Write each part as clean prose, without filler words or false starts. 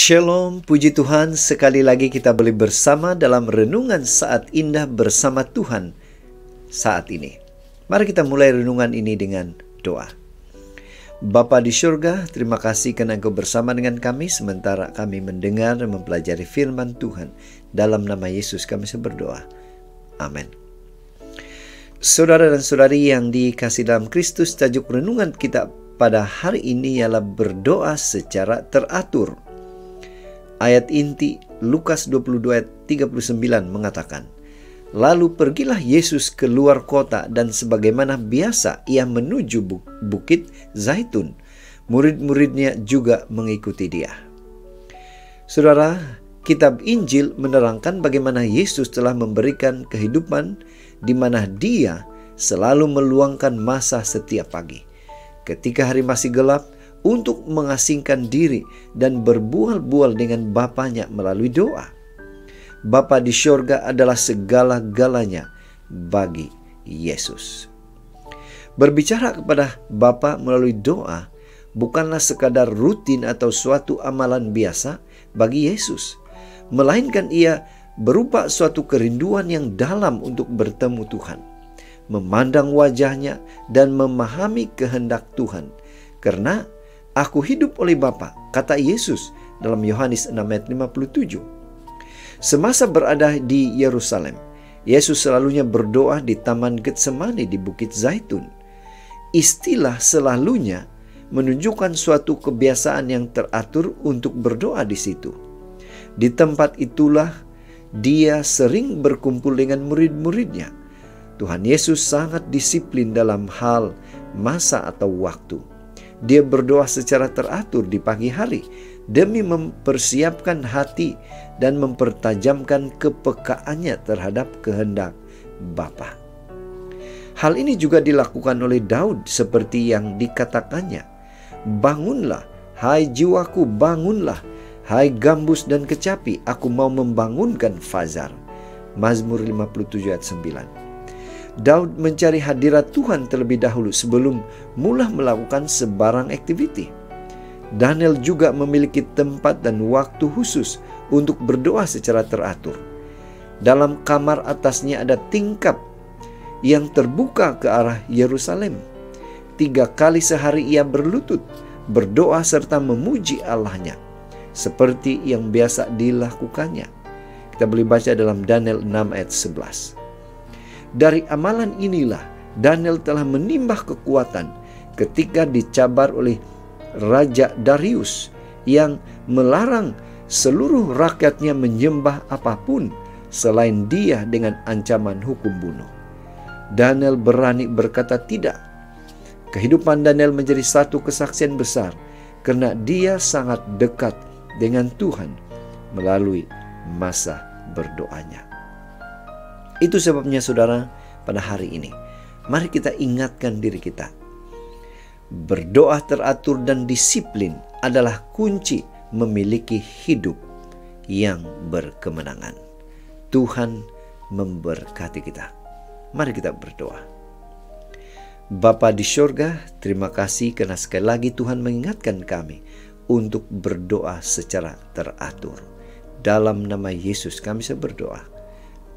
Shalom, puji Tuhan, sekali lagi kita boleh bersama dalam renungan saat indah bersama Tuhan saat ini. Mari kita mulai renungan ini dengan doa. Bapa di surga, terima kasih karena Engkau bersama dengan kami sementara kami mendengar dan mempelajari firman Tuhan. Dalam nama Yesus kami berdoa. Amin. Saudara dan saudari yang dikasihi dalam Kristus, tajuk renungan kita pada hari ini ialah berdoa secara teratur. Ayat inti Lukas 22 ayat 39 mengatakan, "Lalu pergilah Yesus keluar kota dan sebagaimana biasa ia menuju bukit Zaitun. Murid-muridnya juga mengikuti dia." Saudara, kitab Injil menerangkan bagaimana Yesus telah memberikan kehidupan di mana dia selalu meluangkan masa setiap pagi. Ketika hari masih gelap, untuk mengasingkan diri dan berbual-bual dengan Bapanya melalui doa. Bapa di surga adalah segala-galanya bagi Yesus. Berbicara kepada Bapa melalui doa bukanlah sekadar rutin atau suatu amalan biasa bagi Yesus, melainkan ia berupa suatu kerinduan yang dalam untuk bertemu Tuhan, memandang wajahnya dan memahami kehendak Tuhan. Karena Aku hidup oleh Bapa, kata Yesus dalam Yohanes 6 ayat 57. Semasa berada di Yerusalem, Yesus selalunya berdoa di Taman Getsemani di Bukit Zaitun. Istilah selalunya menunjukkan suatu kebiasaan yang teratur untuk berdoa di situ. Di tempat itulah dia sering berkumpul dengan murid-muridnya. Tuhan Yesus sangat disiplin dalam hal masa atau waktu. Dia berdoa secara teratur di pagi hari demi mempersiapkan hati dan mempertajamkan kepekaannya terhadap kehendak Bapa. Hal ini juga dilakukan oleh Daud seperti yang dikatakannya, "Bangunlah, hai jiwaku, bangunlah, hai gambus dan kecapi, aku mau membangunkan fajar." Mazmur 57 ayat 9. Daud mencari hadirat Tuhan terlebih dahulu sebelum mula melakukan sebarang aktiviti. Daniel juga memiliki tempat dan waktu khusus untuk berdoa secara teratur. Dalam kamar atasnya ada tingkap yang terbuka ke arah Yerusalem. 3 kali sehari ia berlutut, berdoa serta memuji Allahnya, seperti yang biasa dilakukannya. Kita boleh baca dalam Daniel 6 ayat 11. Dari amalan inilah Daniel telah menimbah kekuatan ketika dicabar oleh Raja Darius yang melarang seluruh rakyatnya menyembah apapun selain dia dengan ancaman hukum bunuh. Daniel berani berkata tidak. Kehidupan Daniel menjadi satu kesaksian besar karena dia sangat dekat dengan Tuhan melalui masa berdoanya. Itu sebabnya saudara, pada hari ini mari kita ingatkan diri kita. Berdoa teratur dan disiplin adalah kunci memiliki hidup yang berkemenangan. Tuhan memberkati kita. Mari kita berdoa. Bapa di surga, terima kasih karena sekali lagi Tuhan mengingatkan kami untuk berdoa secara teratur. Dalam nama Yesus kami berdoa.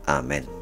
Amin.